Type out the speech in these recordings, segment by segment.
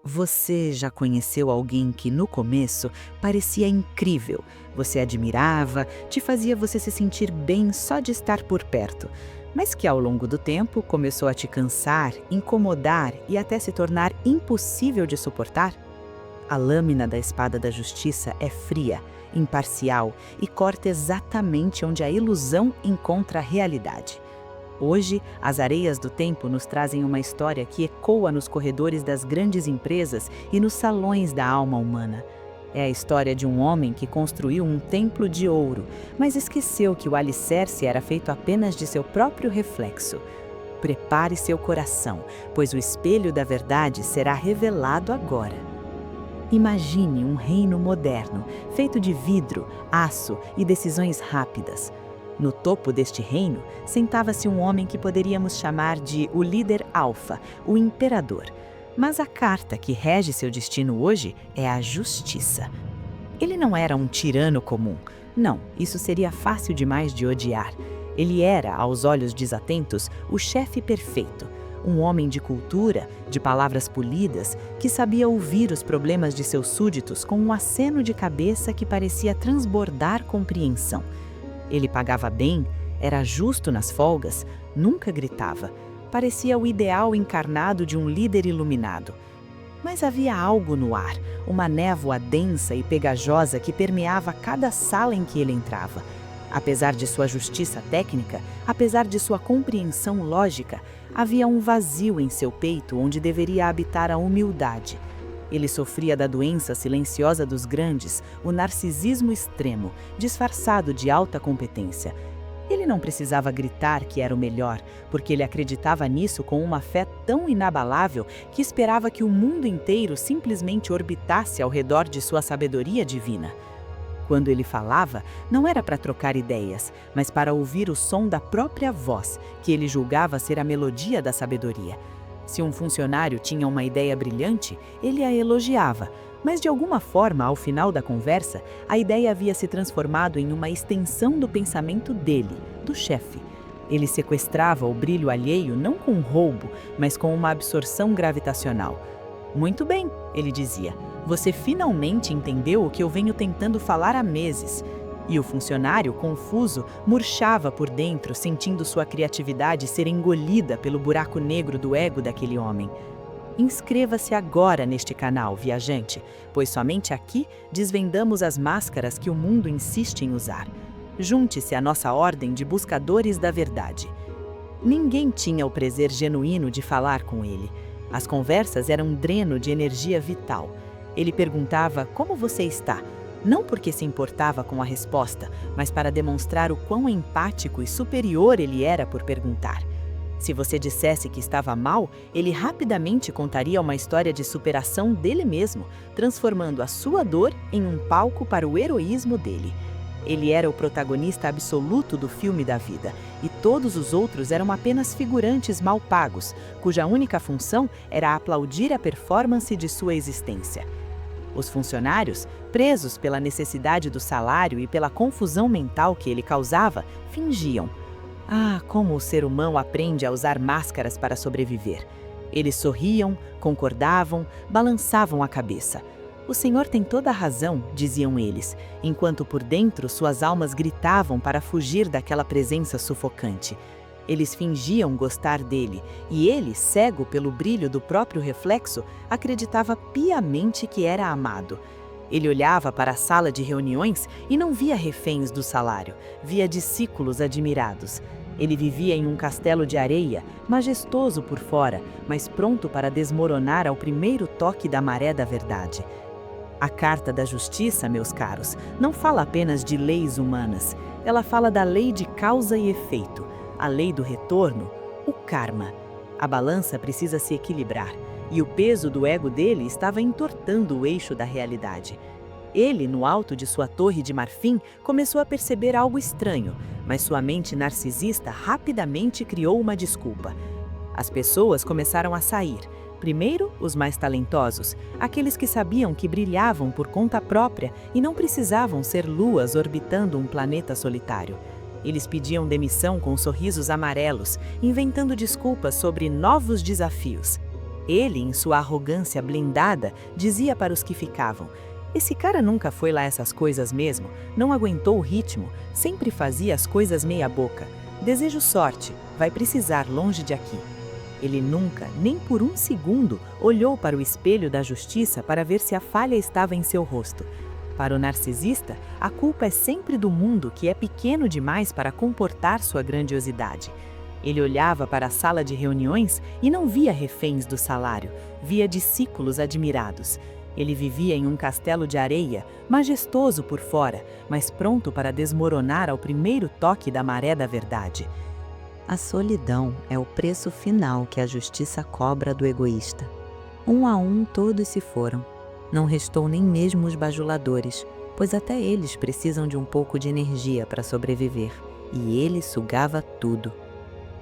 Você já conheceu alguém que no começo parecia incrível? Você admirava, te fazia você se sentir bem só de estar por perto, mas que ao longo do tempo começou a te cansar, incomodar e até se tornar impossível de suportar? A lâmina da espada da justiça é fria, imparcial e corta exatamente onde a ilusão encontra a realidade. Hoje, as areias do tempo nos trazem uma história que ecoa nos corredores das grandes empresas e nos salões da alma humana. É a história de um homem que construiu um templo de ouro, mas esqueceu que o alicerce era feito apenas de seu próprio reflexo. Prepare seu coração, pois o espelho da verdade será revelado agora. Imagine um reino moderno, feito de vidro, aço e decisões rápidas. No topo deste reino, sentava-se um homem que poderíamos chamar de o líder alfa, o imperador. Mas a carta que rege seu destino hoje é a justiça. Ele não era um tirano comum. Não, isso seria fácil demais de odiar. Ele era, aos olhos desatentos, o chefe perfeito. Um homem de cultura, de palavras polidas, que sabia ouvir os problemas de seus súditos com um aceno de cabeça que parecia transbordar compreensão. Ele pagava bem, era justo nas folgas, nunca gritava. Parecia o ideal encarnado de um líder iluminado. Mas havia algo no ar, uma névoa densa e pegajosa que permeava cada sala em que ele entrava. Apesar de sua justiça técnica, apesar de sua compreensão lógica, havia um vazio em seu peito onde deveria habitar a humildade. Ele sofria da doença silenciosa dos grandes, o narcisismo extremo, disfarçado de alta competência. Ele não precisava gritar que era o melhor, porque ele acreditava nisso com uma fé tão inabalável que esperava que o mundo inteiro simplesmente orbitasse ao redor de sua sabedoria divina. Quando ele falava, não era para trocar ideias, mas para ouvir o som da própria voz, que ele julgava ser a melodia da sabedoria. Se um funcionário tinha uma ideia brilhante, ele a elogiava, mas de alguma forma, ao final da conversa, a ideia havia se transformado em uma extensão do pensamento dele, do chefe. Ele sequestrava o brilho alheio não com roubo, mas com uma absorção gravitacional. "Muito bem", ele dizia, "você finalmente entendeu o que eu venho tentando falar há meses." E o funcionário, confuso, murchava por dentro, sentindo sua criatividade ser engolida pelo buraco negro do ego daquele homem. Inscreva-se agora neste canal, viajante, pois somente aqui desvendamos as máscaras que o mundo insiste em usar. Junte-se à nossa ordem de buscadores da verdade. Ninguém tinha o prazer genuíno de falar com ele. As conversas eram um dreno de energia vital. Ele perguntava: "Como você está?" Não porque se importava com a resposta, mas para demonstrar o quão empático e superior ele era por perguntar. Se você dissesse que estava mal, ele rapidamente contaria uma história de superação dele mesmo, transformando a sua dor em um palco para o heroísmo dele. Ele era o protagonista absoluto do filme da vida, e todos os outros eram apenas figurantes mal pagos, cuja única função era aplaudir a performance de sua existência. Os funcionários, presos pela necessidade do salário e pela confusão mental que ele causava, fingiam. Ah, como o ser humano aprende a usar máscaras para sobreviver. Eles sorriam, concordavam, balançavam a cabeça. "O senhor tem toda a razão", diziam eles, enquanto por dentro suas almas gritavam para fugir daquela presença sufocante. Eles fingiam gostar dele, e ele, cego pelo brilho do próprio reflexo, acreditava piamente que era amado. Ele olhava para a sala de reuniões e não via reféns do salário, via discípulos admirados. Ele vivia em um castelo de areia, majestoso por fora, mas pronto para desmoronar ao primeiro toque da maré da verdade. A Carta da Justiça, meus caros, não fala apenas de leis humanas. Ela fala da lei de causa e efeito, a lei do retorno, o karma. A balança precisa se equilibrar, e o peso do ego dele estava entortando o eixo da realidade. Ele, no alto de sua torre de marfim, começou a perceber algo estranho, mas sua mente narcisista rapidamente criou uma desculpa. As pessoas começaram a sair. Primeiro, os mais talentosos, aqueles que sabiam que brilhavam por conta própria e não precisavam ser luas orbitando um planeta solitário. Eles pediam demissão com sorrisos amarelos, inventando desculpas sobre novos desafios. Ele, em sua arrogância blindada, dizia para os que ficavam: esse cara nunca foi lá essas coisas mesmo, não aguentou o ritmo, sempre fazia as coisas meia boca. Desejo sorte, vai precisar longe de aqui. Ele nunca, nem por um segundo, olhou para o espelho da justiça para ver se a falha estava em seu rosto. Para o narcisista, a culpa é sempre do mundo, que é pequeno demais para comportar sua grandiosidade. Ele olhava para a sala de reuniões e não via reféns do salário, via discípulos admirados. Ele vivia em um castelo de areia, majestoso por fora, mas pronto para desmoronar ao primeiro toque da maré da verdade. A solidão é o preço final que a justiça cobra do egoísta. Um a um todos se foram. Não restou nem mesmo os bajuladores, pois até eles precisam de um pouco de energia para sobreviver, e ele sugava tudo.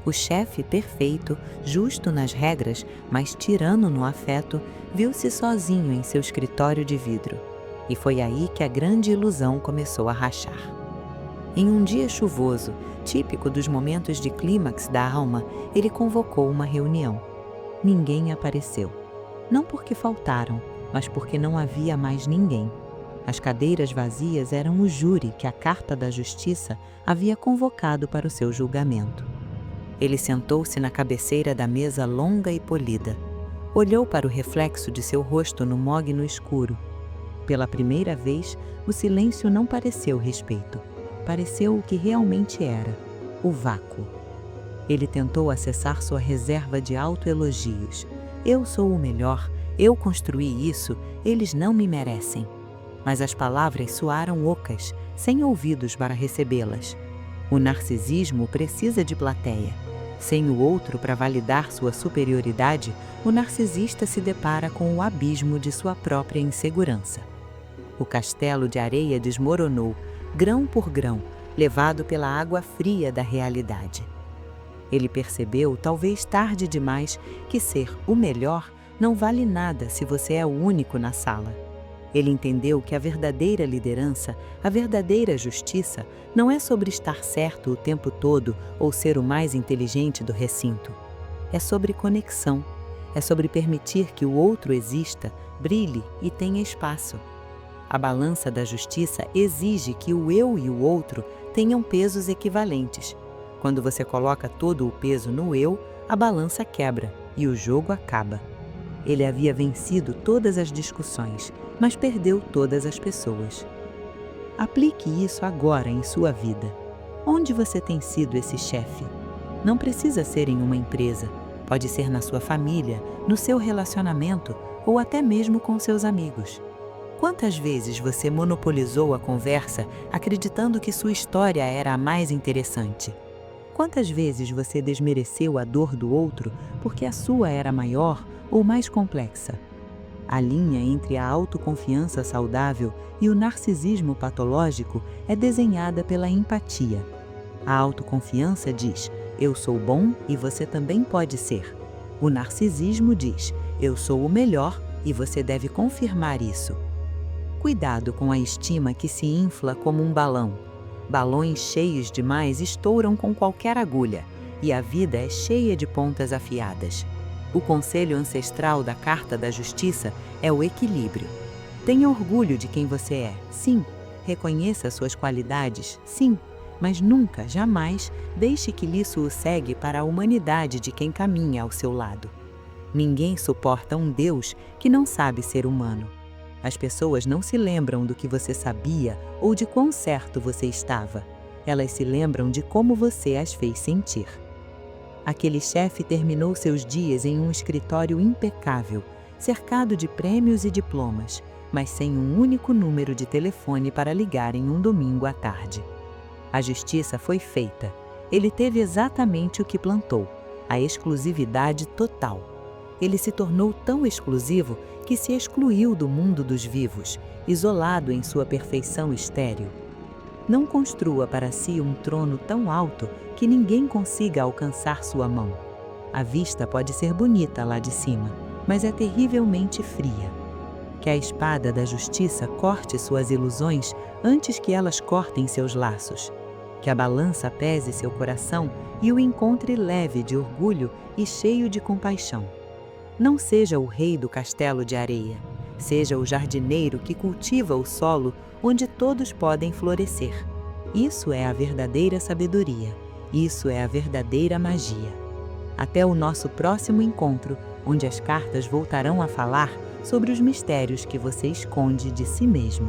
O chefe perfeito, justo nas regras, mas tirano no afeto, viu-se sozinho em seu escritório de vidro. E foi aí que a grande ilusão começou a rachar. Em um dia chuvoso, típico dos momentos de clímax da alma, ele convocou uma reunião. Ninguém apareceu. Não porque faltaram, mas porque não havia mais ninguém. As cadeiras vazias eram o júri que a Carta da Justiça havia convocado para o seu julgamento. Ele sentou-se na cabeceira da mesa longa e polida. Olhou para o reflexo de seu rosto no mogno escuro. Pela primeira vez, o silêncio não pareceu respeito. Pareceu o que realmente era, o vácuo. Ele tentou acessar sua reserva de autoelogios. Eu sou o melhor, eu construí isso, eles não me merecem. Mas as palavras soaram ocas, sem ouvidos para recebê-las. O narcisismo precisa de plateia. Sem o outro para validar sua superioridade, o narcisista se depara com o abismo de sua própria insegurança. O castelo de areia desmoronou, grão por grão, levado pela água fria da realidade. Ele percebeu, talvez tarde demais, que ser o melhor não vale nada se você é o único na sala. Ele entendeu que a verdadeira liderança, a verdadeira justiça, não é sobre estar certo o tempo todo ou ser o mais inteligente do recinto. É sobre conexão, é sobre permitir que o outro exista, brilhe e tenha espaço. A balança da justiça exige que o eu e o outro tenham pesos equivalentes. Quando você coloca todo o peso no eu, a balança quebra e o jogo acaba. Ele havia vencido todas as discussões, mas perdeu todas as pessoas. Aplique isso agora em sua vida. Onde você tem sido esse chefe? Não precisa ser em uma empresa. Pode ser na sua família, no seu relacionamento ou até mesmo com seus amigos. Quantas vezes você monopolizou a conversa acreditando que sua história era a mais interessante? Quantas vezes você desmereceu a dor do outro porque a sua era maior ou mais complexa? A linha entre a autoconfiança saudável e o narcisismo patológico é desenhada pela empatia. A autoconfiança diz: eu sou bom e você também pode ser. O narcisismo diz: eu sou o melhor e você deve confirmar isso. Cuidado com a estima que se infla como um balão. Balões cheios demais estouram com qualquer agulha, e a vida é cheia de pontas afiadas. O conselho ancestral da Carta da Justiça é o equilíbrio. Tenha orgulho de quem você é, sim. Reconheça suas qualidades, sim. Mas nunca, jamais, deixe que isso o cegue para a humanidade de quem caminha ao seu lado. Ninguém suporta um Deus que não sabe ser humano. As pessoas não se lembram do que você sabia ou de quão certo você estava. Elas se lembram de como você as fez sentir. Aquele chefe terminou seus dias em um escritório impecável, cercado de prêmios e diplomas, mas sem um único número de telefone para ligar em um domingo à tarde. A justiça foi feita. Ele teve exatamente o que plantou, a exclusividade total. Ele se tornou tão exclusivo que se excluiu do mundo dos vivos, isolado em sua perfeição estéril. Não construa para si um trono tão alto que ninguém consiga alcançar sua mão. A vista pode ser bonita lá de cima, mas é terrivelmente fria. Que a espada da justiça corte suas ilusões antes que elas cortem seus laços. Que a balança pese seu coração e o encontre leve de orgulho e cheio de compaixão. Não seja o rei do castelo de areia. Seja o jardineiro que cultiva o solo onde todos podem florescer. Isso é a verdadeira sabedoria. Isso é a verdadeira magia. Até o nosso próximo encontro, onde as cartas voltarão a falar sobre os mistérios que você esconde de si mesmo.